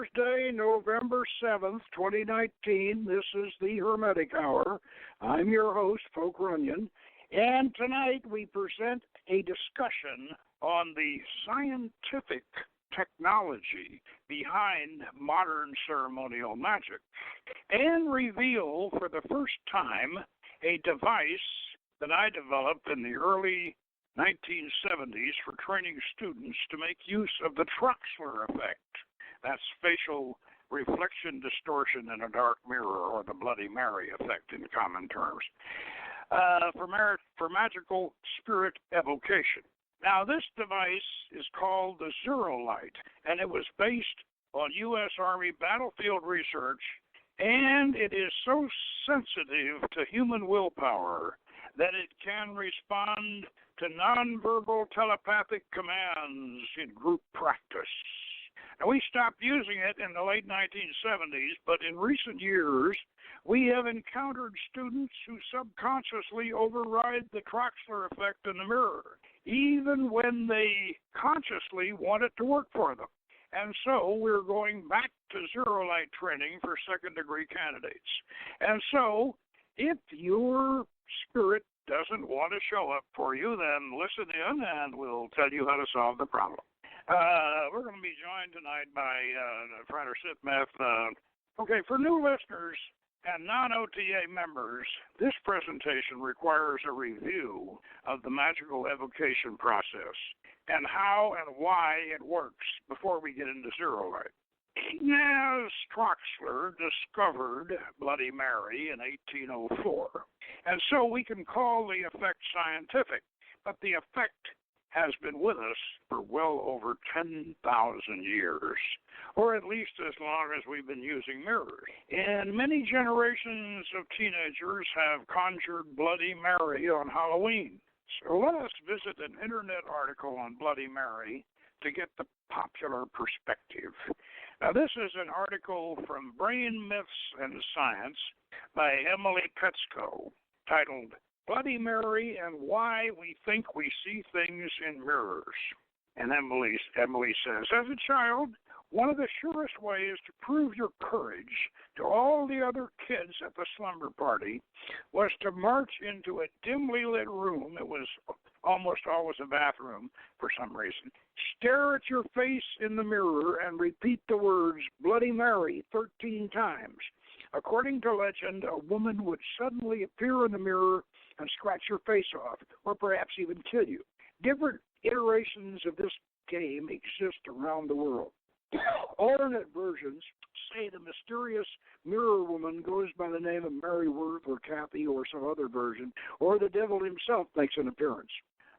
Thursday, November 7th, 2019. This is the Hermética Hour. I'm your host, Folk Runyon, and tonight we present a discussion on the scientific technology behind modern ceremonial magic and reveal for the first time a device that I developed in the early 1970s for training students to make use of the Troxler effect. That's facial reflection distortion in a dark mirror, or the Bloody Mary effect in common terms, for magical spirit evocation. Now, this device is called the Lite, and it was based on U.S. Army battlefield research, and it is so sensitive to human willpower that it can respond to nonverbal telepathic commands in group practice. Now, we stopped using it in the late 1970s, but in recent years, we have encountered students who subconsciously override the Troxler effect in the mirror, even when they consciously want it to work for them. And so we're going back to Lite training for second-degree candidates. And so if your spirit doesn't want to show up for you, then listen in and we'll tell you how to solve the problem. We're going to be joined tonight by Frater Sitmeth. Okay, for new listeners and non-OTA members, this presentation requires a review of the magical evocation process and how and why it works before we get into Lite. As Troxler discovered Bloody Mary in 1804, and so we can call the effect scientific, but the effect has been with us for well over 10,000 years, or at least as long as we've been using mirrors. And many generations of teenagers have conjured Bloody Mary on Halloween. So let us visit an internet article on Bloody Mary to get the popular perspective. Now, this is an article from Brain Myths and Science by Emily Petzko, titled Bloody Mary and Why We Think We See Things in Mirrors. And Emily says, as a child, one of the surest ways to prove your courage to all the other kids at the slumber party was to march into a dimly lit room. It was almost always a bathroom for some reason. Stare at your face in the mirror and repeat the words Bloody Mary 13 times. According to legend, a woman would suddenly appear in the mirror and scratch your face off, or perhaps even kill you. Different iterations of this game exist around the world. Alternate versions say the mysterious mirror woman goes by the name of Mary Worth or Kathy or some other version, or the devil himself makes an appearance.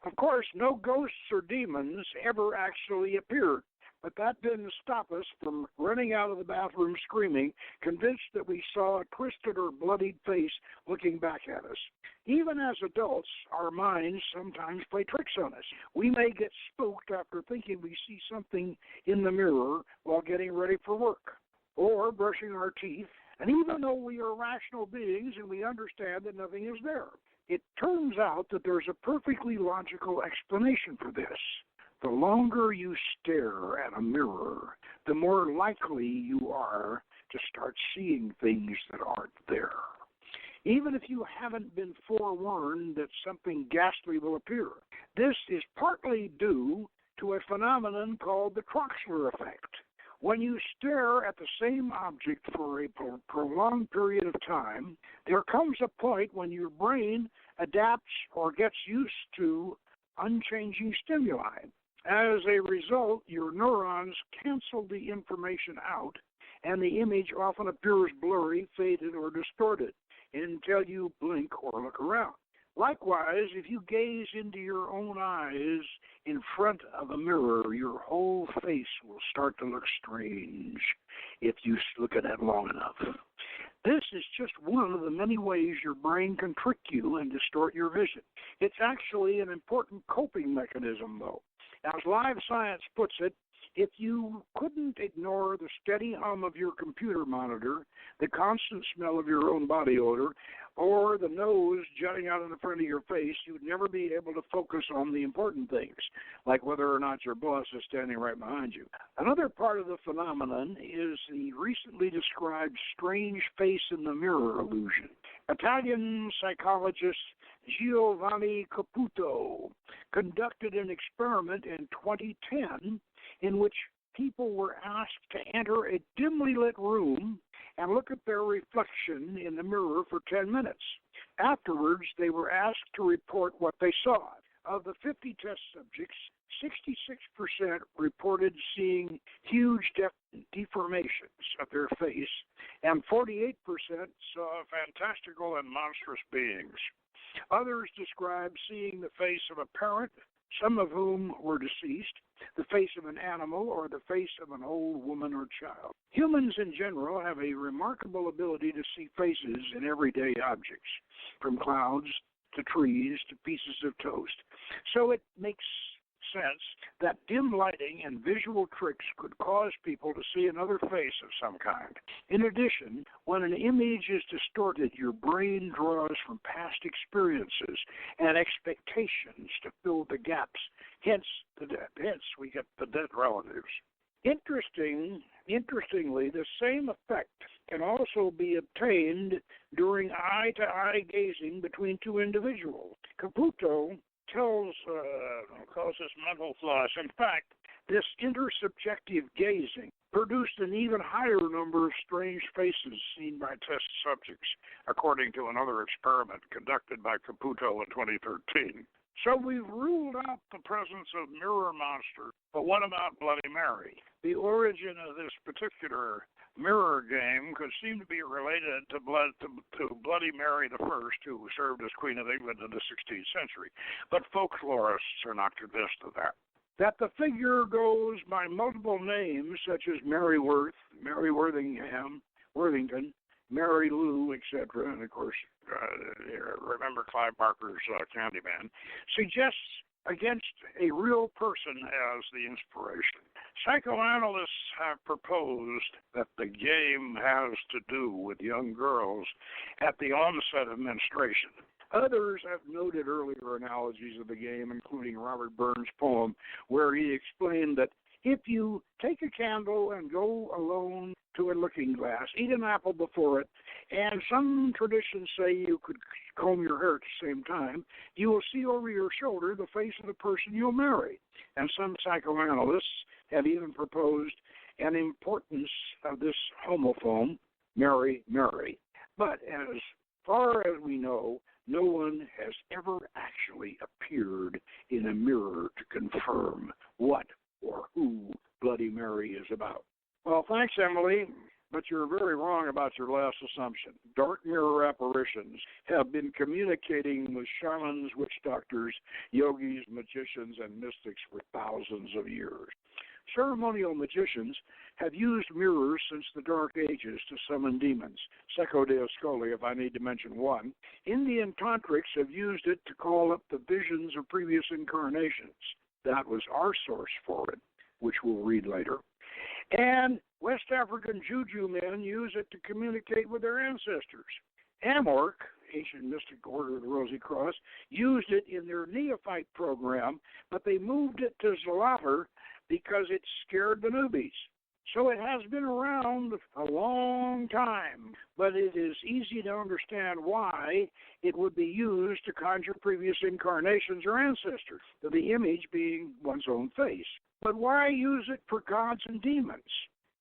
Of course, no ghosts or demons ever actually appeared, but that didn't stop us from running out of the bathroom screaming, convinced that we saw a twisted or bloodied face looking back at us. Even as adults, our minds sometimes play tricks on us. We may get spooked after thinking we see something in the mirror while getting ready for work or brushing our teeth, and even though we are rational beings and we understand that nothing is there, it turns out that there's a perfectly logical explanation for this. The longer you stare at a mirror, the more likely you are to start seeing things that aren't there, even if you haven't been forewarned that something ghastly will appear. This is partly due to a phenomenon called the Troxler effect. When you stare at the same object for a prolonged period of time, there comes a point when your brain adapts or gets used to unchanging stimuli. As a result, your neurons cancel the information out, and the image often appears blurry, faded, or distorted until you blink or look around. Likewise, if you gaze into your own eyes in front of a mirror, your whole face will start to look strange if you look at it long enough. This is just one of the many ways your brain can trick you and distort your vision. It's actually an important coping mechanism, though. As Live Science puts it, If you couldn't ignore the steady hum of your computer monitor, the constant smell of your own body odor, or the nose jutting out in the front of your face, you'd never be able to focus on the important things, like whether or not your boss is standing right behind you. Another part of the phenomenon is the recently described strange face in the mirror illusion. Italian psychologist Giovanni Caputo conducted an experiment in 2010 in which people were asked to enter a dimly lit room and look at their reflection in the mirror for 10 minutes. Afterwards, they were asked to report what they saw. Of the 50 test subjects, 66% reported seeing huge deformations of their face, and 48% saw fantastical and monstrous beings. Others described seeing the face of a parent, some of whom were deceased, the face of an animal, or the face of an old woman or child. Humans in general have a remarkable ability to see faces in everyday objects, from clouds to trees to pieces of toast. So it makes sense that dim lighting and visual tricks could cause people to see another face of some kind. In addition, when an image is distorted, your brain draws from past experiences and expectations to fill the gaps. Hence we get the dead relatives. Interestingly, the same effect can also be obtained during eye-to-eye gazing between two individuals. Caputo calls this mental floss. In fact, this intersubjective gazing produced an even higher number of strange faces seen by test subjects, according to another experiment conducted by Caputo in 2013. So we've ruled out the presence of mirror monster, but what about Bloody Mary? The origin of this particular mirror game could seem to be related to Bloody Mary I, who served as Queen of England in the 16th century, but folklorists are not convinced of that. That the figure goes by multiple names, such as Mary Worth, Mary Worthington, Mary Lou, etc., and of course, remember Clive Barker's Candyman, suggests against a real person as the inspiration. Psychoanalysts have proposed that the game has to do with young girls at the onset of menstruation. Others have noted earlier analogies of the game, including Robert Burns' poem, where he explained that if you take a candle and go alone to a looking glass, eat an apple before it, and some traditions say you could comb your hair at the same time, you will see over your shoulder the face of the person you'll marry. And some psychoanalysts have even proposed an importance of this homophone, marry, marry. But as far as we know, no one has ever actually appeared in a mirror to confirm what or who Bloody Mary is about. Well, thanks, Emily, but you're very wrong about your last assumption. Dark mirror apparitions have been communicating with shamans, witch doctors, yogis, magicians, and mystics for thousands of years. Ceremonial magicians have used mirrors since the Dark Ages to summon demons. Secco de Ascoli, if I need to mention one. Indian tantrics have used it to call up the visions of previous incarnations. That was our source for it, which we'll read later. And West African juju men use it to communicate with their ancestors. Amorc, ancient mystic order of the Rosy Cross, used it in their neophyte program, but they moved it to Zalater because it scared the newbies. So it has been around a long time, but it is easy to understand why it would be used to conjure previous incarnations or ancestors, the image being one's own face. But why use it for gods and demons?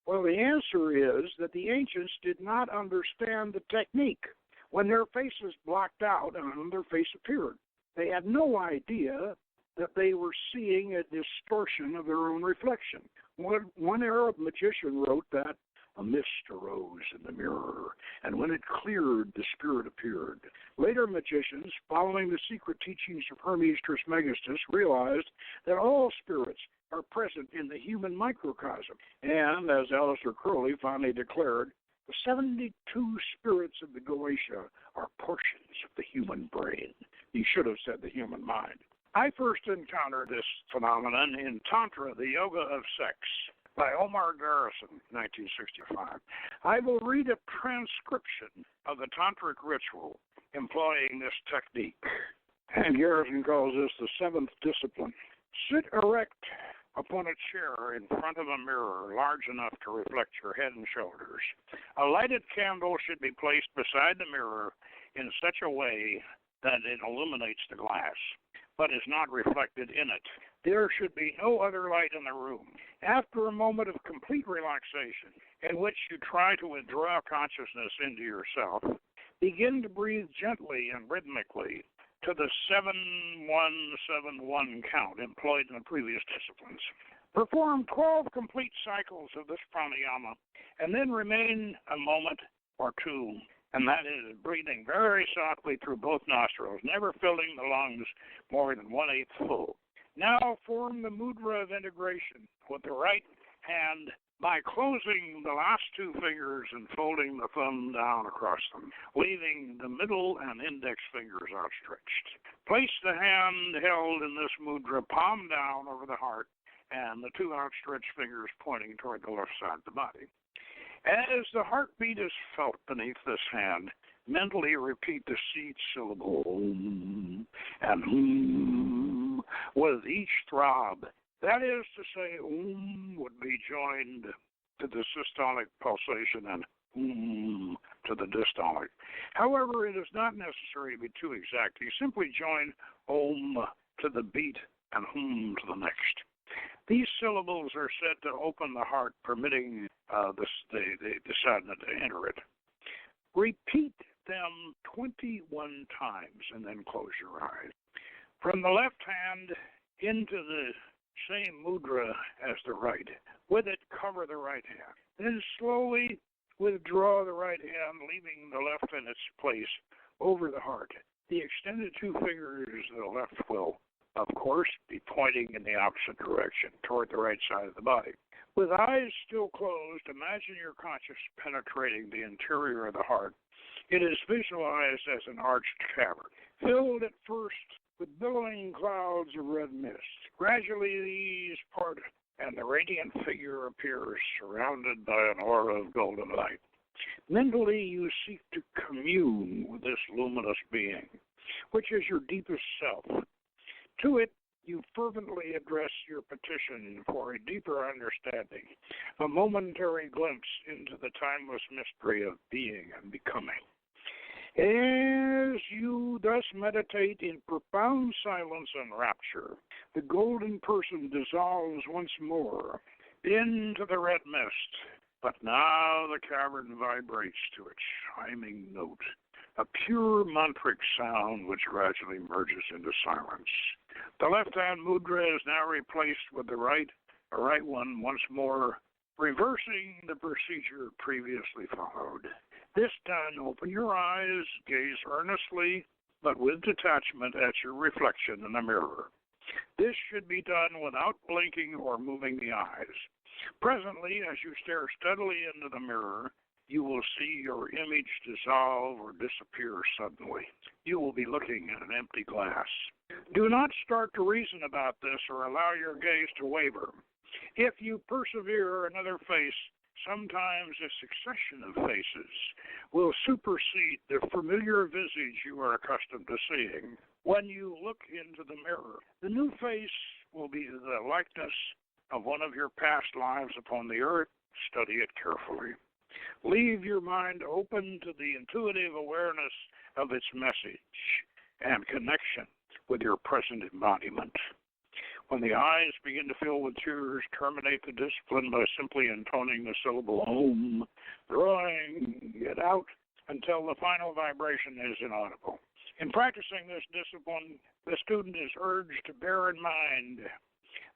Well, the answer is that the ancients did not understand the technique. When their faces blocked out, another face appeared. They had no idea that they were seeing a distortion of their own reflection. One Arab magician wrote that a mist arose in the mirror, and when it cleared, the spirit appeared. Later magicians, following the secret teachings of Hermes Trismegistus, realized that all spirits are present in the human microcosm. And, as Aleister Crowley finally declared, the 72 spirits of the Goetia are portions of the human brain. He should have said the human mind. I first encountered this phenomenon in Tantra, the Yoga of Sex, by Omar Garrison, 1965. I will read a transcription of the tantric ritual employing this technique. And Garrison calls this the seventh discipline. Sit erect upon a chair in front of a mirror large enough to reflect your head and shoulders. A lighted candle should be placed beside the mirror in such a way that it illuminates the glass, but is not reflected in it. There should be no other light in the room. After a moment of complete relaxation, in which you try to withdraw consciousness into yourself, begin to breathe gently and rhythmically to the 7-1-7-1 count employed in the previous disciplines. Perform 12 complete cycles of this pranayama, and then remain a moment or two, and that is breathing very softly through both nostrils, never filling the lungs more than 1/8 full. Now form the mudra of integration with the right hand by closing the last two fingers and folding the thumb down across them, leaving the middle and index fingers outstretched. Place the hand held in this mudra palm down over the heart and the two outstretched fingers pointing toward the left side of the body. As the heartbeat is felt beneath this hand, mentally repeat the seed syllable Om and Hum with each throb. That is to say, Om would be joined to the systolic pulsation and Hum to the dystolic. However, it is not necessary to be too exact. You simply join Om to the beat and Hum to the next. These syllables are said to open the heart, permitting the sadhana to enter it. Repeat them 21 times and then close your eyes. From the left hand into the same mudra as the right. With it, cover the right hand. Then slowly withdraw the right hand, leaving the left in its place over the heart. The extended two fingers of the left will, of course, be pointing in the opposite direction, toward the right side of the body. With eyes still closed, imagine your conscious penetrating the interior of the heart. It is visualized as an arched cavern, filled at first with billowing clouds of red mist. Gradually these part, and the radiant figure appears, surrounded by an aura of golden light. Mentally, you seek to commune with this luminous being, which is your deepest self. To it, you fervently address your petition for a deeper understanding, a momentary glimpse into the timeless mystery of being and becoming. As you thus meditate in profound silence and rapture, the golden person dissolves once more into the red mist, but now the cavern vibrates to its chiming note, a pure mantric sound which gradually merges into silence. The left-hand mudra is now replaced with the right one once more, reversing the procedure previously followed. This done, open your eyes, gaze earnestly, but with detachment at your reflection in the mirror. This should be done without blinking or moving the eyes. Presently, as you stare steadily into the mirror, you will see your image dissolve or disappear suddenly. You will be looking at an empty glass. Do not start to reason about this or allow your gaze to waver. If you persevere, another face, sometimes a succession of faces, will supersede the familiar visage you are accustomed to seeing. When you look into the mirror, the new face will be the likeness of one of your past lives upon the earth. Study it carefully. Leave your mind open to the intuitive awareness of its message and connection with your present embodiment. When the eyes begin to fill with tears, terminate the discipline by simply intoning the syllable Om, drawing it out until the final vibration is inaudible. In practicing this discipline, the student is urged to bear in mind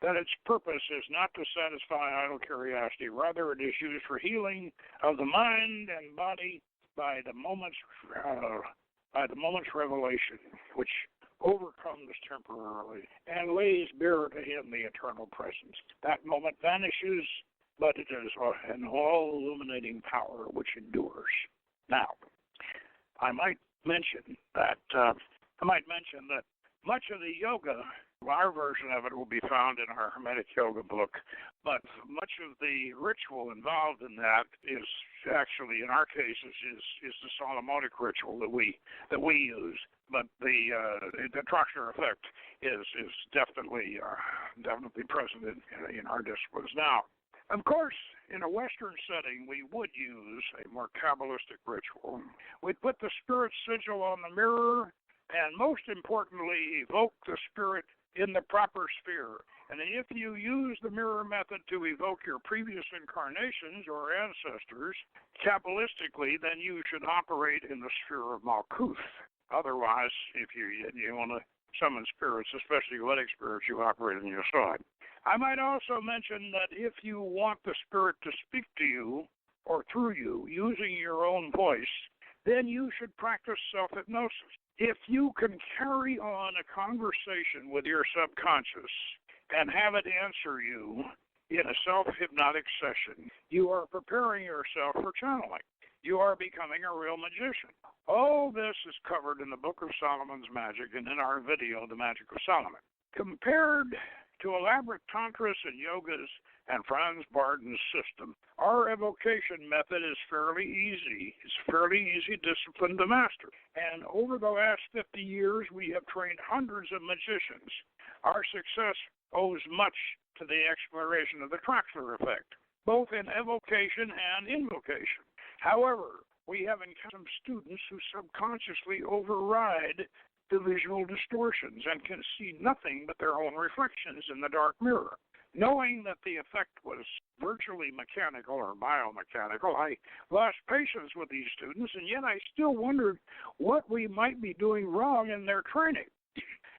that its purpose is not to satisfy idle curiosity. Rather, it is used for healing of the mind and body by the moment's revelation, which overcomes temporarily and lays bare to him the eternal presence. That moment vanishes, but it is an all-illuminating power which endures. Now, I might mention that much of the yoga Our version of it will be found in our Hermetic Yoga book, but much of the ritual involved in that is actually, in our case, is the Solomonic ritual that we use. But the Troxler effect is definitely present in our disciplines now. Of course, in a Western setting, we would use a more Kabbalistic ritual. We'd put the spirit sigil on the mirror, and most importantly, evoke the spirit in the proper sphere. And if you use the mirror method to evoke your previous incarnations or ancestors, Kabbalistically, then you should operate in the sphere of Malkuth. Otherwise, if you want to summon spirits, especially Lytic spirits, you operate in your side. I might also mention that if you want the spirit to speak to you or through you using your own voice, then you should practice self-hypnosis. If you can carry on a conversation with your subconscious and have it answer you in a self-hypnotic session, you are preparing yourself for channeling. You are becoming a real magician. All this is covered in the Book of Solomon's Magic and in our video, The Magic of Solomon. Compared to elaborate tantras and yogas and Franz Barden's system, our evocation method is fairly easy. It's a fairly easy discipline to master. And over the last 50 years, we have trained hundreds of magicians. Our success owes much to the exploration of the Troxler effect, both in evocation and invocation. However, we have encountered some students who subconsciously override the visual distortions and can see nothing but their own reflections in the dark mirror. Knowing that the effect was virtually mechanical or biomechanical, I lost patience with these students, and yet I still wondered what we might be doing wrong in their training.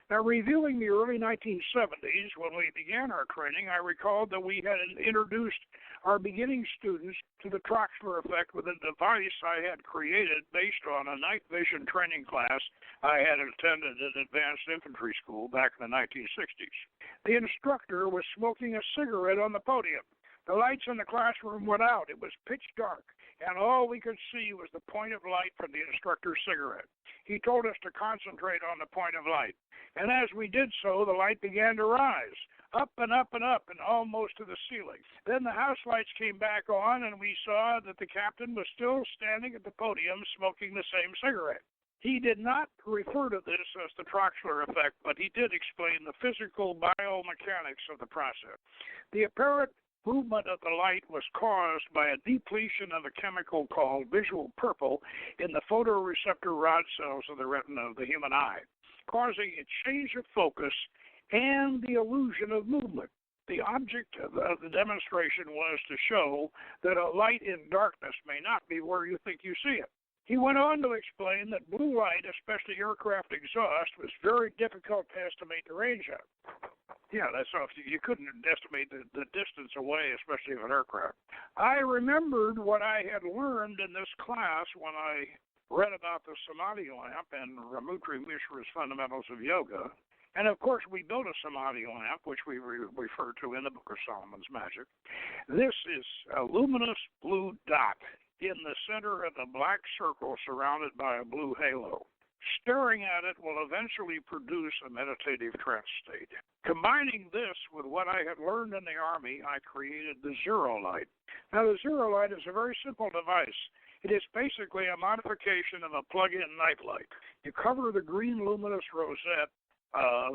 Now, reviewing the early 1970s, when we began our training, I recalled that we had introduced our beginning students to the Troxler effect with a device I had created based on a night vision training class I had attended at Advanced Infantry School back in the 1960s. The instructor was smoking a cigarette on the podium. The lights in the classroom went out. It was pitch dark, and all we could see was the point of light from the instructor's cigarette. He told us to concentrate on the point of light. And as we did so, the light began to rise, up and up and up, and almost to the ceiling. Then the house lights came back on, and we saw that the captain was still standing at the podium smoking the same cigarette. He did not refer to this as the Troxler effect, but he did explain the physical biomechanics of the process. The apparent movement of the light was caused by a depletion of a chemical called visual purple in the photoreceptor rod cells of the retina of the human eye, causing a change of focus and the illusion of movement. The object of the demonstration was to show that a light in darkness may not be where you think you see it. He went on to explain that blue light, especially aircraft exhaust, was very difficult to estimate the range of. Yeah, that's so. You couldn't estimate the distance away, especially of an aircraft. I remembered what I had learned in this class when I read about the Samadhi lamp and Ramutri Mishra's Fundamentals of Yoga. And, of course, we built a Samadhi lamp, which we refer to in the Book of Solomon's Magic. This is a luminous blue dot in the center of a black circle surrounded by a blue halo. Staring at it will eventually produce a meditative trance state. Combining this with what I had learned in the Army, I created the Zero Light. Now, the Zero Light is a very simple device. It is basically a modification of a plug-in nightlight. You cover the green luminous rosette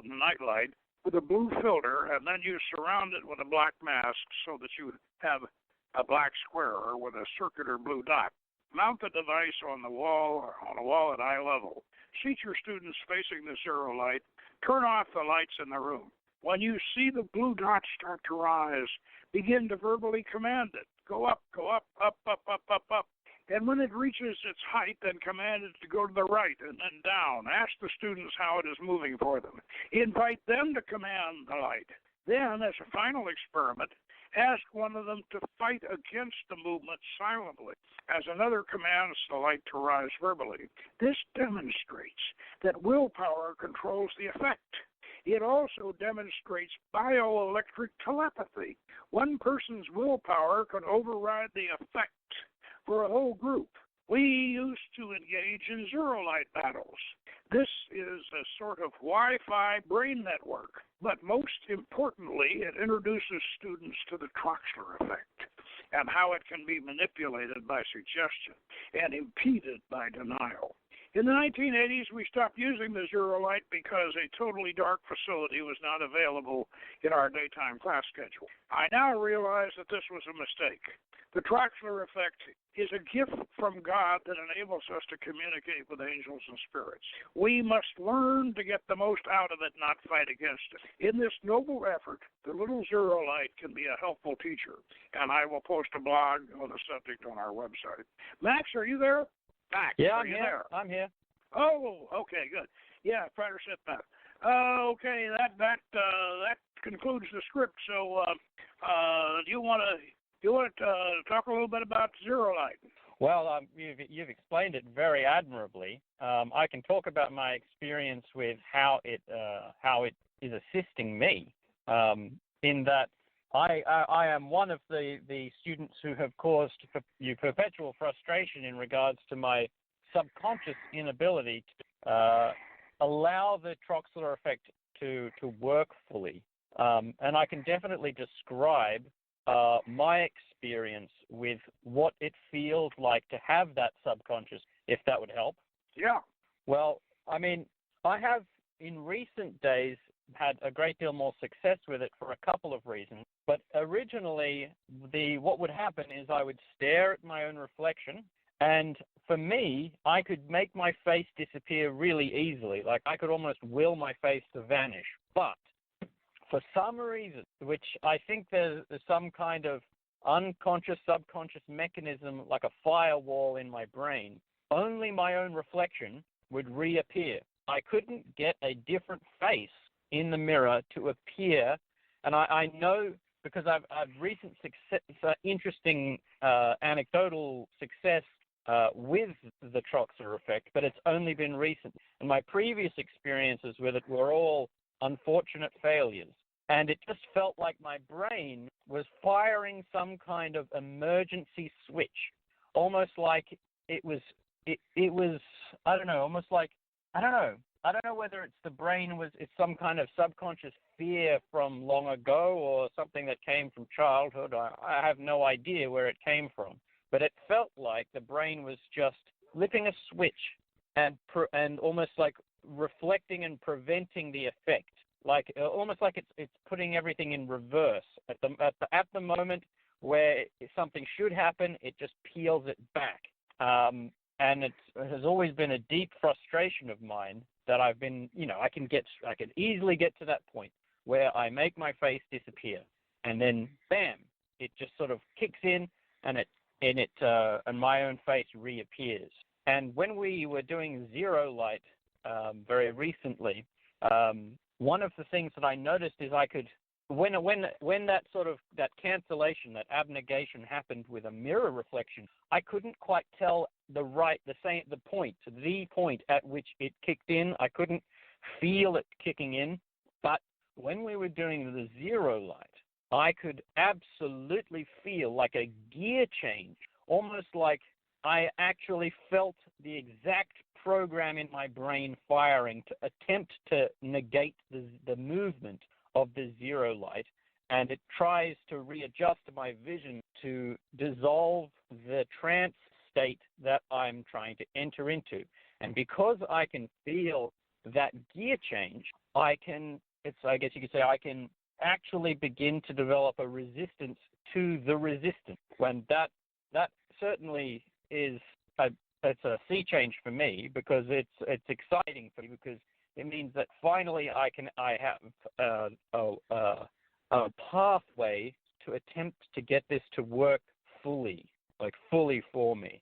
nightlight with a blue filter, and then you surround it with a black mask so that you have a black square with a circular blue dot. Mount the device on the wall at eye level. Seat your students facing the zero light. Turn off the lights in the room. When you see the blue dot start to rise, begin to verbally command it. Go up, up, up, up, up, up. And when it reaches its height, then command it to go to the right and then down. Ask the students how it is moving for them. Invite them to command the light. Then, as a final experiment, ask one of them to fight against the movement silently, as another commands the light to rise verbally. This demonstrates that willpower controls the effect. It also demonstrates bioelectric telepathy. One person's willpower can override the effect for a whole group. We used to engage in zero light battles. This is a sort of Wi-Fi brain network, but most importantly, it introduces students to the Troxler effect and how it can be manipulated by suggestion and impeded by denial. In the 1980s, we stopped using the zero light because a totally dark facility was not available in our daytime class schedule. I now realize that this was a mistake. The Troxler effect is a gift from God that enables us to communicate with angels and spirits. We must learn to get the most out of it, not fight against it. In this noble effort, the little zero light can be a helpful teacher, and I will post a blog on the subject on our website. Max, are you there? Max, yeah, are you there? I'm here. Oh, okay, good. Yeah, try to set that. Okay, that concludes the script. So, do you want to talk a little bit about zero light? Well, you've explained it very admirably. I can talk about my experience with how it is assisting me. In that I am one of the students who have caused you perpetual frustration in regards to my subconscious inability to allow the Troxler effect to work fully. And I can definitely describe my experience with what it feels like to have that subconscious, if that would help. Yeah. Well, I mean, I have in recent days had a great deal more success with it for a couple of reasons. But originally, what would happen is I would stare at my own reflection, and for me, I could make my face disappear really easily. Like I could almost will my face to vanish. But for some reason, which I think there's some kind of unconscious, subconscious mechanism, like a firewall in my brain, only my own reflection would reappear. I couldn't get a different face in the mirror to appear, and I know because I've recent success, interesting anecdotal success with the Troxler effect, but it's only been recent. And my previous experiences with it were all unfortunate failures. And it just felt like my brain was firing some kind of emergency switch, almost like it was, I don't know, almost like, I don't know whether it's the brain it's some kind of subconscious fear from long ago or something that came from childhood. I have no idea where it came from, but it felt like the brain was just flipping a switch and almost like reflecting and preventing the effect. Like almost like it's putting everything in reverse at the moment where something should happen, it just peels it back. And it has always been a deep frustration of mine that I've been, I can easily get to that point where I make my face disappear, and then bam, it just sort of kicks in, and my own face reappears. And when we were doing zero light very recently, one of the things that I noticed is I could, when that sort of that cancellation, that abnegation happened with a mirror reflection, I couldn't quite tell the point at which it kicked in. I couldn't feel it kicking in. But when we were doing the zero light, I could absolutely feel like a gear change, almost like I actually felt the exact program in my brain firing to attempt to negate the movement of the zero light, and it tries to readjust my vision to dissolve the trance state that I'm trying to enter into. And because I can feel that gear change, I guess you could say I can actually begin to develop a resistance to the resistance. When that certainly is it's a sea change for me, because it's exciting for me, because it means that finally I have a pathway to attempt to get this to work fully for me.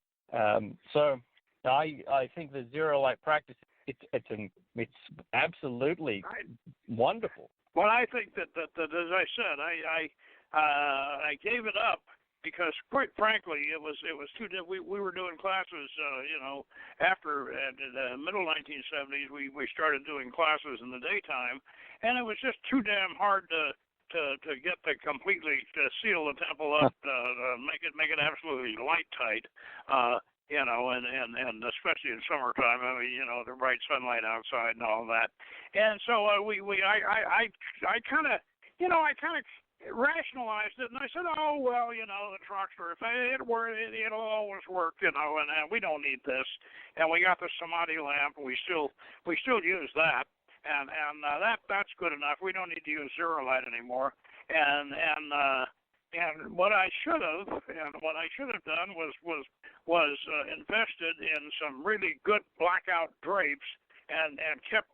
So I think the zero light practice it's absolutely wonderful. Well, I think that as I said, I gave it up because, quite frankly, it was too. We were doing classes, after the middle 1970s. We started doing classes in the daytime, and it was just too damn hard to get to completely to seal the temple up, make it absolutely light tight. and especially in summertime. I mean, the bright sunlight outside and all that. And so I kind of rationalized it, and I said, oh well, the truckster, if it'll always work, and we don't need this. And we got the Samadhi lamp, and we still use that, and that's good enough. We don't need to use zero light anymore. And what I should have done was invested in some really good blackout drapes and kept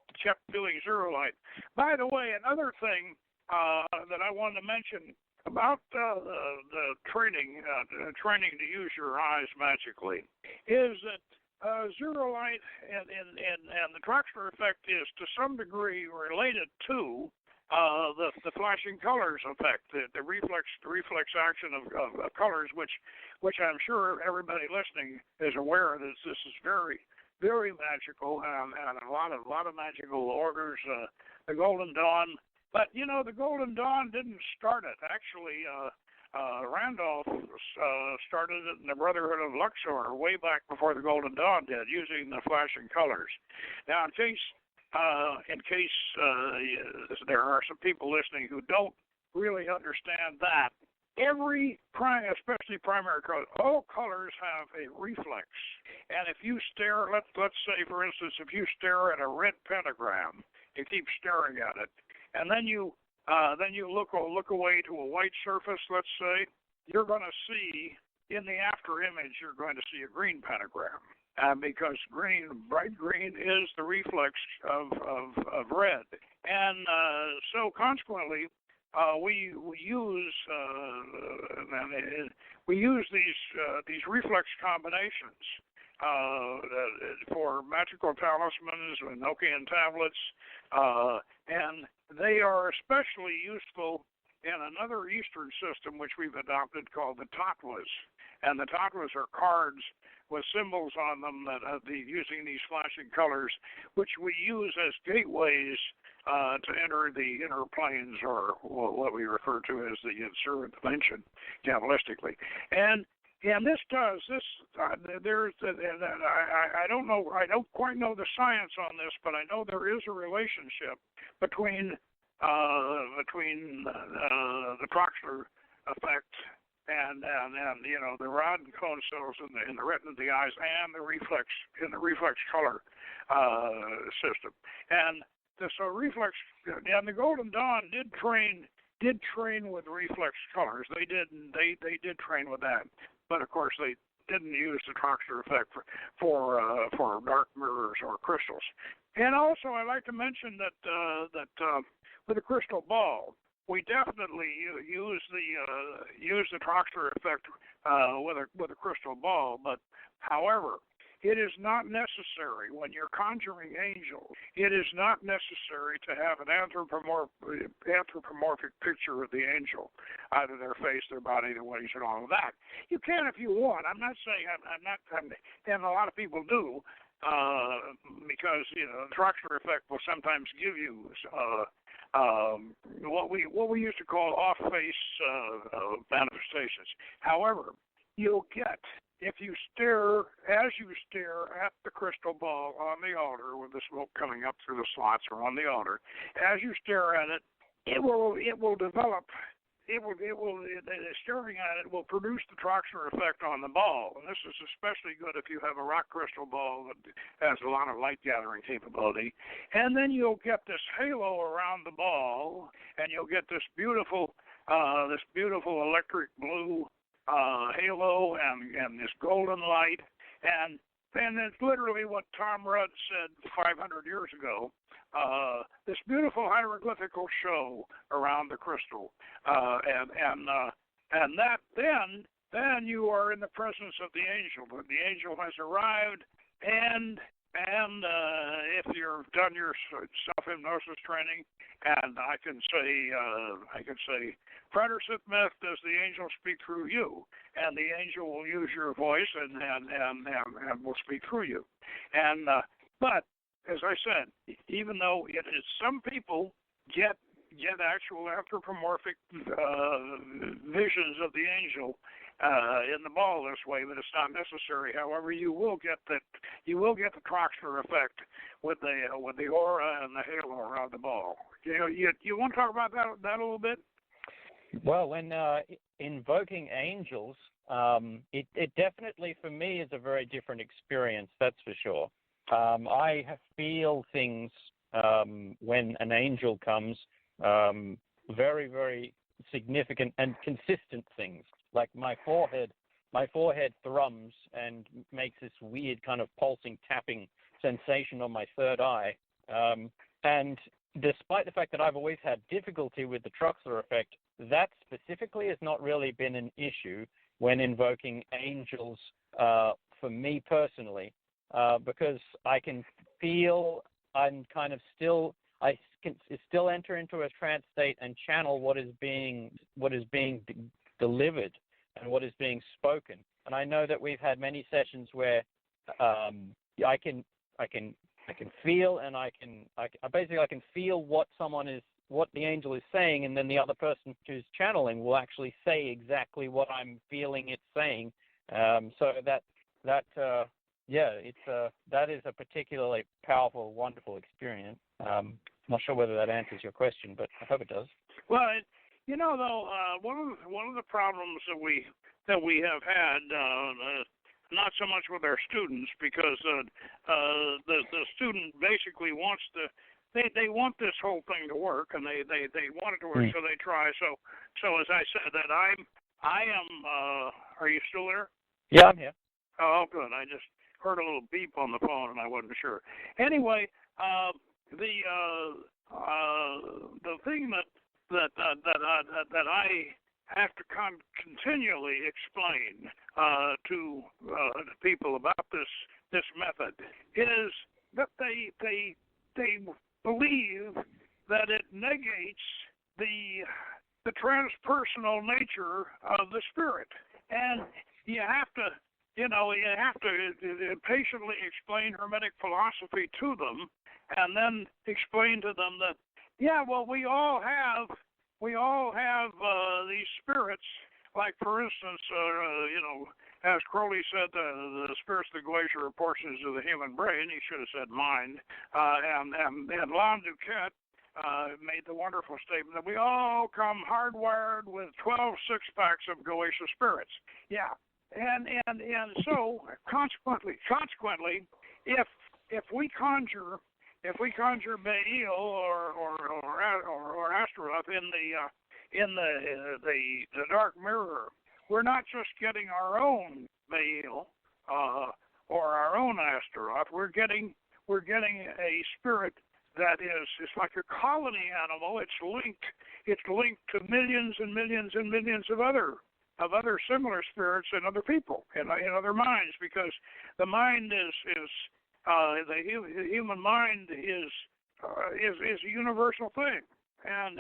doing zero light. By the way, another thing that I wanted to mention about the training to use your eyes magically is that zero light and the Troxler effect is to some degree related to the flashing colors effect, the reflex action of colors, which I'm sure everybody listening is aware that this is very, very magical, and a lot of magical orders. The Golden Dawn, but the Golden Dawn didn't start it. Actually, Randolph started it in the Brotherhood of Luxor way back before the Golden Dawn did, using the flashing colors. Now, in case there are some people listening who don't really understand that, especially primary colors, all colors have a reflex. And if you stare, let's say, for instance, if you stare at a red pentagram, you keep staring at it, and then you look away to a white surface, let's say, you're going to see, in the after image, you're going to see a green pentagram. Because bright green is the reflex of red, and so consequently, we use these reflex combinations for magical talismans and Nokian tablets, and they are especially useful in another Eastern system which we've adopted called the tattvas. And the tattvas are cards with symbols on them that using these flashing colors, which we use as gateways to enter the inner planes, or what we refer to as the insurgent dimension, Kabbalistically. And this does this. There's I don't know. I don't quite know the science on this, but I know there is a relationship between the Troxler effect and the rod and cone cells in the retina of the eyes, and the reflex color system. And so reflex, and the Golden Dawn did train with reflex colors. They did train with that, but of course they didn't use the Troxler effect for dark mirrors or crystals. And also, I'd like to mention that with the crystal ball, we definitely use the Troxler effect with a crystal ball. But however, it is not necessary when you're conjuring angels. It is not necessary to have an anthropomorphic picture of the angel, either their face, their body, their wings, and all of that. You can if you want. I'm not saying and a lot of people do, because the Troxler effect will sometimes give you what we used to call off-face manifestations. However, you'll get, if you stare at the crystal ball on the altar with the smoke coming up through the slots or on the altar, as you stare at it, it will develop. Staring at it will produce the Troxler effect on the ball, and this is especially good if you have a rock crystal ball that has a lot of light gathering capability. And then you'll get this halo around the ball, and you'll get this beautiful electric blue halo and this golden light, and it's literally what Tom Rudd said 500 years ago. This beautiful hieroglyphical show around the crystal, and that then you are in the presence of the angel. The angel has arrived, and if you've done your self-hypnosis training, and I can say, Prater Sith Myth, does the angel speak through you? And the angel will use your voice and will speak through you. And but as I said, even though it is, some people get actual anthropomorphic visions of the angel, in the ball this way, but it's not necessary. However, you will get the Troxler effect with the aura and the halo around the ball. You want to talk about that a little bit? Well, when invoking angels, it definitely for me is a very different experience. That's for sure. I feel things when an angel comes, very, very significant and consistent things. Like my forehead thrums and makes this weird kind of pulsing, tapping sensation on my third eye. And despite the fact that I've always had difficulty with the Troxler effect, that specifically has not really been an issue when invoking angels for me personally, because I can feel I'm kind of still, I can still enter into a trance state and channel what is being delivered and what is being spoken. And I know that we've had many sessions where I can feel, and I can feel what the angel is saying, and then the other person who's channeling will actually say exactly what I'm feeling it's saying. So that is a particularly powerful, wonderful experience. Not sure whether that answers your question, but I hope it does. Well, one of the problems that we have had, not so much with our students, because the student basically wants they want this whole thing to work, and they want it to work, so they try. So as I said, that I am. Are you still there? Yeah, I'm here. Oh, good. I just heard a little beep on the phone, and I wasn't sure. Anyway, the thing that I have to continually explain to people about this method is that they believe that it negates the transpersonal nature of the spirit, and you have to patiently explain Hermetic philosophy to them, and then explain to them that, we all have these spirits. Like, for instance, as Crowley said, the spirits of the glacier are portions of the human brain. He should have said mind. And Lon Duquette made the wonderful statement that we all come hardwired with 12 six-packs of Goetia spirits. Yeah. And so consequently, if we conjure Baal or Astaroth in the dark mirror, we're not just getting our own Baal or our own Astaroth. We're getting a spirit that is like a colony animal. It's linked to millions and millions and millions of other similar spirits in other people, in other minds, because the mind is the human mind is a universal thing, and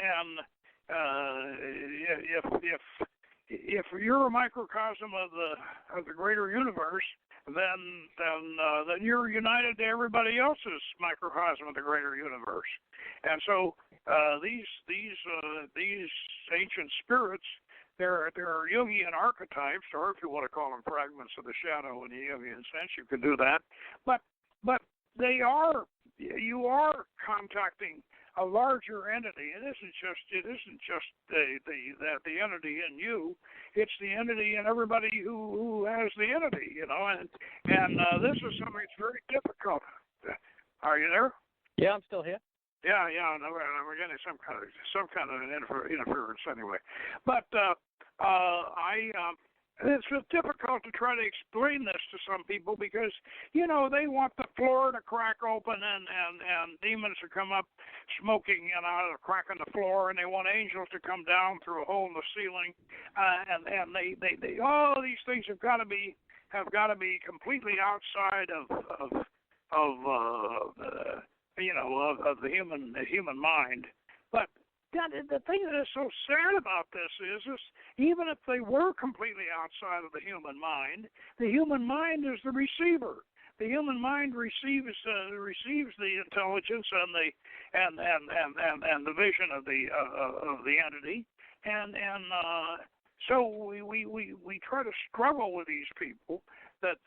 if you're a microcosm of the greater universe, then you're united to everybody else's microcosm of the greater universe, and so these ancient spirits. There are Jungian archetypes, or if you want to call them fragments of the shadow in the Jungian sense, you can do that. But you are contacting a larger entity. It isn't just the entity in you. It's the entity in everybody who has the entity. And this is something that's very difficult. Are you there? Yeah, I'm still here. Yeah, no, we're getting some kind of interference anyway. But it's difficult to try to explain this to some people because they want the floor to crack open and demons to come up smoking out of the crack in the floor, and they want angels to come down through a hole in the ceiling, and they all these things have got to be completely outside of the human mind. But the thing that is so sad about this is even if they were completely outside of the human mind is the receiver. The human mind receives the intelligence and the vision of the entity, and So we try to struggle with these people that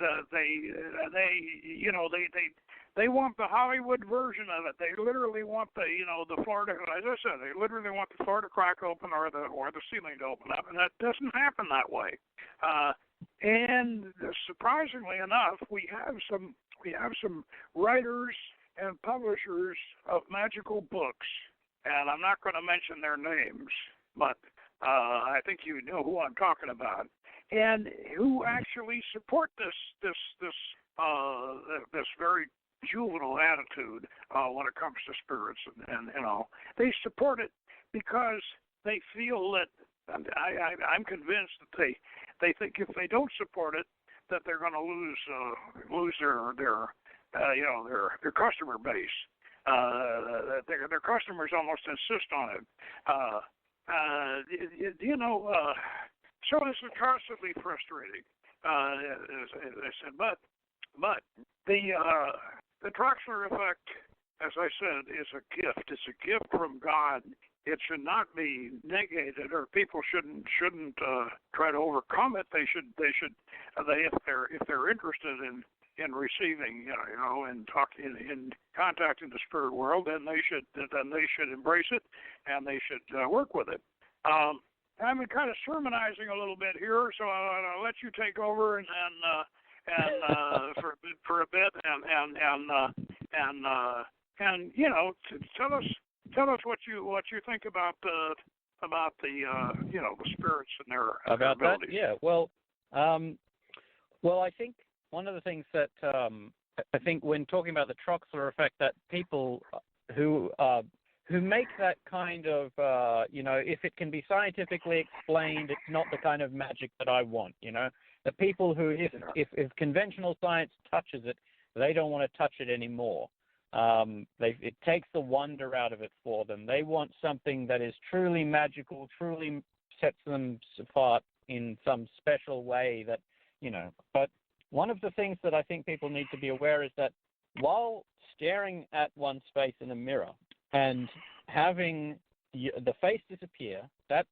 they want the Hollywood version of it. They literally want the Florida, as I said, they literally want the Florida crack open or the ceiling to open up, and that doesn't happen that way. And surprisingly enough, we have some writers and publishers of magical books, and I'm not going to mention their names, but I think you know who I'm talking about, and who actually support this very juvenile attitude when it comes to spirits, and they support it because they feel that, and I'm convinced that they think if they don't support it, that they're going to lose their customer base. Their customers almost insist on it. So this is constantly frustrating, as I said. But the Troxler effect, as I said, is a gift. It's a gift from God. It should not be negated, or people shouldn't try to overcome it. They if they're interested in receiving, and talking in contacting the spirit world, then they should embrace it, and they should work with it. I'm kind of sermonizing a little bit here, so I'll let you take over and for a bit, and tell us what you think about the spirits and their about abilities. that. Yeah. Well, I think one of the things that I think when talking about the Troxler effect, that people who make that kind of, if it can be scientifically explained, it's not the kind of magic that I want, The people who, if conventional science touches it, they don't want to touch it anymore. It takes the wonder out of it for them. They want something that is truly magical, truly sets them apart in some special way that, But one of the things that I think people need to be aware is that while staring at one's face in a mirror and having the face disappear, that's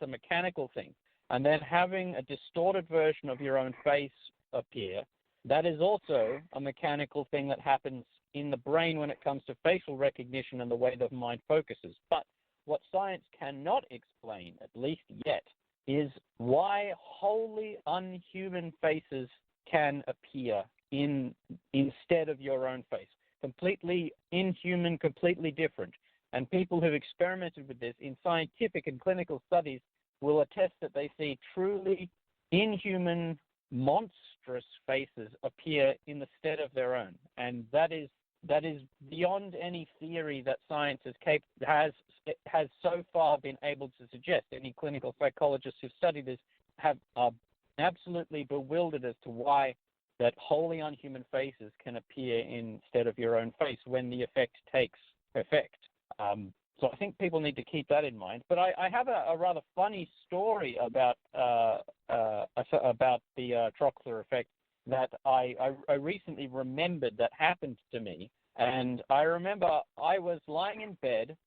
a mechanical thing. And then having a distorted version of your own face appear, that is also a mechanical thing that happens in the brain when it comes to facial recognition and the way the mind focuses. But what science cannot explain, at least yet, is why wholly unhuman faces can appear instead of your own face. Completely inhuman, completely different. And people who've experimented with this in scientific and clinical studies will attest that they see truly inhuman, monstrous faces appear in the stead of their own. And that is beyond any theory that science has so far been able to suggest. Any clinical psychologists who've studied this are absolutely bewildered as to why that wholly unhuman faces can appear instead of your own face when the effect takes effect. So I think people need to keep that in mind. But I have a rather funny story about the Troxler effect that I recently remembered that happened to me. And I remember I was lying in bed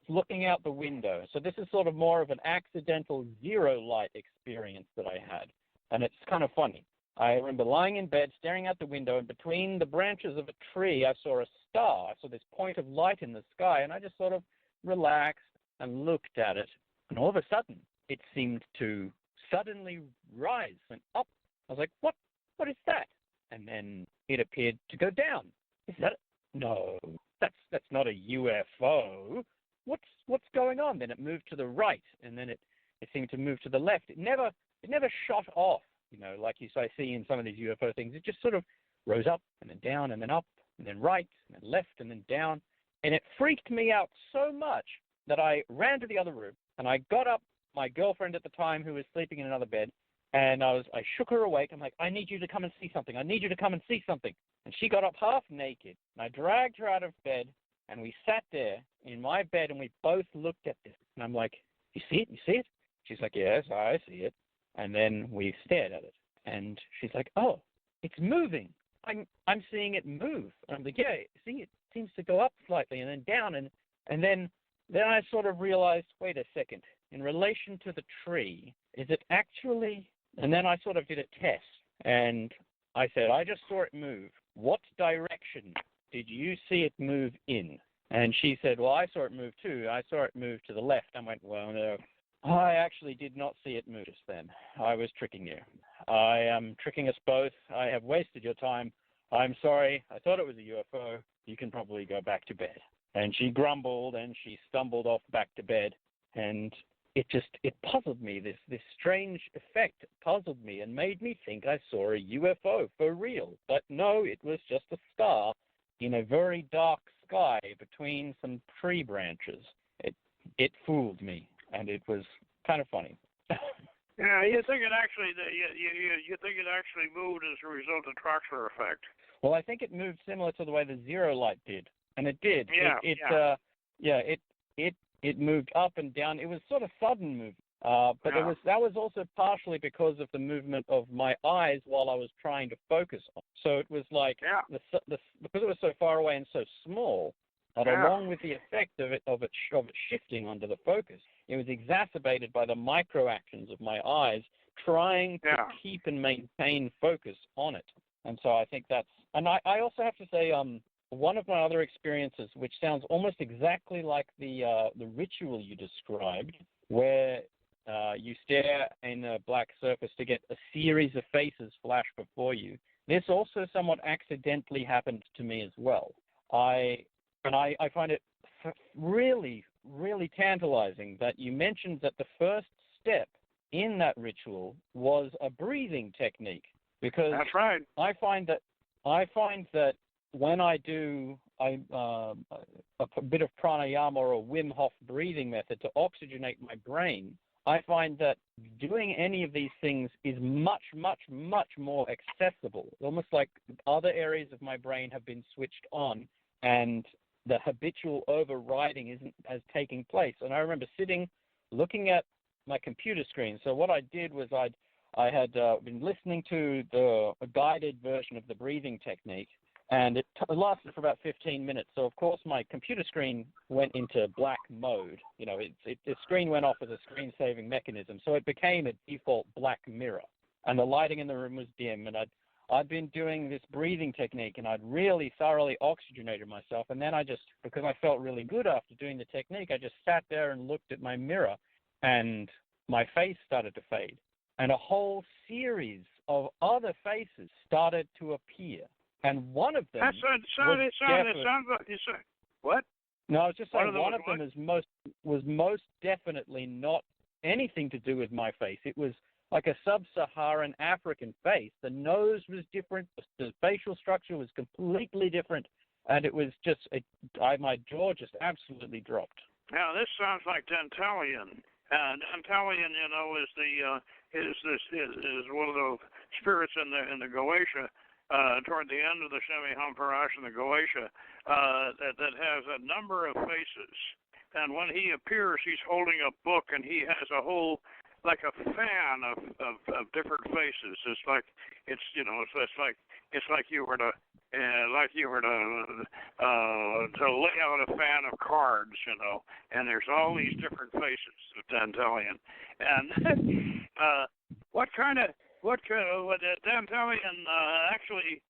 looking out the window. So this is sort of more of an accidental zero light experience that I had. And it's kind of funny. I remember lying in bed, staring out the window, and between the branches of a tree, I saw a star. I saw this point of light in the sky, and I just sort of relaxed and looked at it. And all of a sudden, it seemed to suddenly rise and up. I was like, what is that? And then it appeared to go down. Is that? No, that's not a UFO. What's going on? Then it moved to the right, and then it seemed to move to the left. It never shot off. Like I see in some of these UFO things, it just sort of rose up and then down and then up and then right and then left and then down. And it freaked me out so much that I ran to the other room and I got up my girlfriend at the time who was sleeping in another bed, and I shook her awake. I'm like, I need you to come and see something. I need you to come and see something. And she got up half naked, and I dragged her out of bed, and we sat there in my bed and we both looked at this. And I'm like, you see it? You see it? She's like, yes, I see it. And then we stared at it, and she's like, "Oh, it's moving. I'm seeing it move." And I'm like, "Yeah, see, it seems to go up slightly and then down, and then I sort of realized, wait a second, in relation to the tree, is it actually, and then I sort of did a test, and I said, I just saw it move. What direction did you see it move in? And she said, well, I saw it move too. I saw it move to the left. I went, well, no, I actually did not see it move just then. I was tricking you. I am tricking us both. I have wasted your time. I'm sorry. I thought it was a UFO. You can probably go back to bed. And she grumbled and she stumbled off back to bed. And it puzzled me. This strange effect puzzled me and made me think I saw a UFO for real. But no, it was just a star in a very dark sky between some tree branches. It fooled me, and it was kind of funny. Yeah, you think it actually moved as a result of Troxler effect? Well, I think it moved similar to the way the zero light did, and it did. It moved up and down. It was sort of sudden movement, but that was also partially because of the movement of my eyes while I was trying to focus on. So it was like because it was so far away and so small, that along with the effect of it shifting onto the focus, it was exacerbated by the micro actions of my eyes trying to keep and maintain focus on it. And so I think that's, and I also have to say, one of my other experiences, which sounds almost exactly like the ritual you described, where you stare in a black surface to get a series of faces flash before you. This also somewhat accidentally happened to me as well. I find it really, really tantalizing that you mentioned that the first step in that ritual was a breathing technique, because that's right. I find that when I do a bit of pranayama or a Wim Hof breathing method to oxygenate my brain, I find that doing any of these things is much, much, much more accessible. Almost like other areas of my brain have been switched on, and the habitual overriding isn't as taking place. And I remember sitting, looking at my computer screen. So what I did was I had been listening to a guided version of the breathing technique, and it lasted for about 15 minutes. So, of course, my computer screen went into black mode. You know, the screen went off as a screen-saving mechanism. So it became a default black mirror. And the lighting in the room was dim. And I'd been doing this breathing technique, and I'd really thoroughly oxygenated myself. And then because I felt really good after doing the technique, I just sat there and looked at my mirror, and my face started to fade. And a whole series of other faces started to appear. And one of them it sounds like you say what? No, I was just saying one of them was most definitely not anything to do with my face. It was like a sub-Saharan African face. The nose was different. The facial structure was completely different, and it was just my jaw just absolutely dropped. Now this sounds like Dantalian. Dantalian, is one of the spirits in the Goetia. Toward the end of the Shemi Hamparash and the Goetia, that has a number of faces. And when he appears, he's holding a book, and he has a whole, like a fan of different faces. It's like you were to lay out a fan of cards, and there's all these different faces of Dantalian. And Dantalian actually,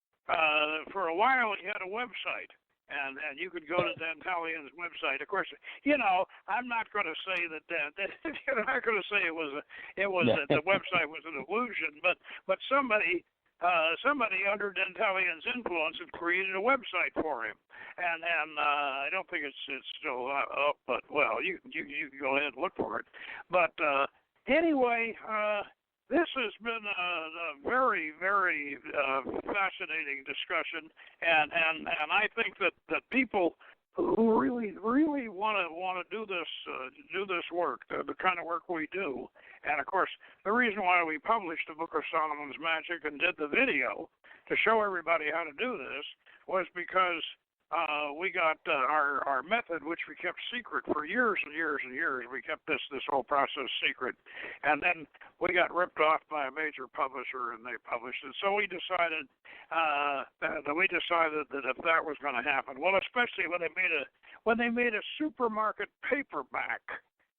for a while, he had a website, and you could go to Dantalian's website. Of course, I'm not going to say that I'm not going to say it was that the website was an illusion, but somebody under Dantalian's influence had created a website for him, and I don't think it's still up, but well, you can go ahead and look for it. But anyway. This has been a very, very fascinating discussion, and I think that people who really want to do this work, the kind of work we do, and of course the reason why we published the Book of Solomon's Magic and did the video to show everybody how to do this was because we got our method, which we kept secret for years and years and years. We kept this whole process secret, and then we got ripped off by a major publisher, and they published it. So we decided that if that was going to happen, well, especially when they made a supermarket paperback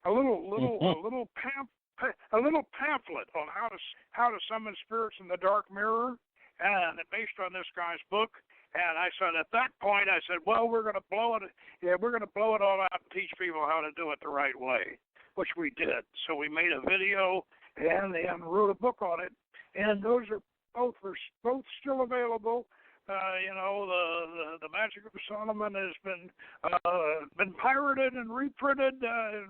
a little pamphlet on how to summon spirits in the dark mirror, and based on this guy's book. And I said, at that point, I said, well, we're going to blow it. Yeah, we're going to blow it all out and teach people how to do it the right way, which we did. So we made a video and wrote a book on it. And those are both still available. The Magic of Solomon has been pirated and reprinted as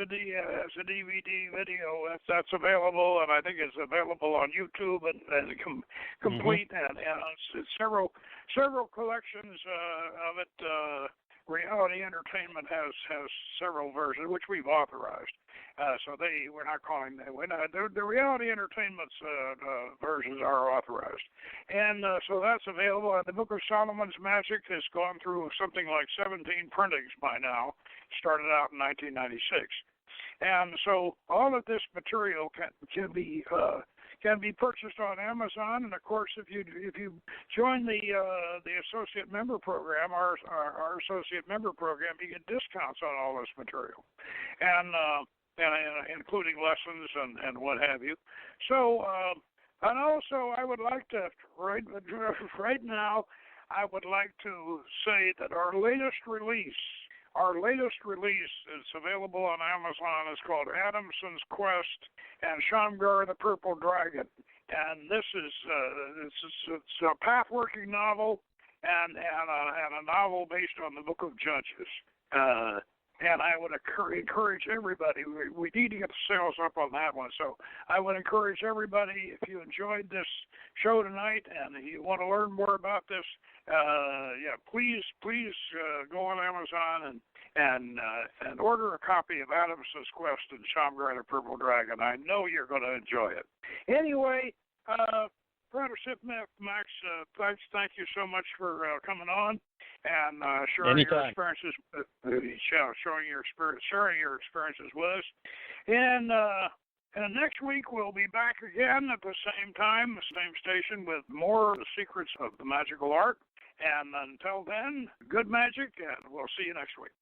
a DVD video. That's available, and I think it's available on YouTube and complete. And it's several collections of it. Reality Entertainment has several versions, which we've authorized. We're not calling them. The Reality Entertainment's versions are authorized, and so that's available. And the Book of Solomon's Magic has gone through something like 17 printings by now. Started out in 1996, and so all of this material can be purchased on Amazon. And of course, if you join the associate member program, our associate member program, you get discounts on all this material, and including lessons and what have you. So, and also, I would like to right now, I would like to say that our latest release is available on Amazon. It's called Adamson's Quest and Shamgar the Purple Dragon. And this is it's a path-working novel and a novel based on the Book of Judges. And I would encourage everybody. We need to get the sales up on that one. So I would encourage everybody, if you enjoyed this show tonight and you want to learn more about this, please go on Amazon and order a copy of Adamson's Quest and Shamgar the Purple Dragon. I know you're going to enjoy it. Anyway, Apprenticeship Max, thank you so much for coming on and sharing your experiences, sharing your experiences with us. And next week we'll be back again at the same time, the same station, with more of the secrets of the magical art. And until then, good magic, and we'll see you next week.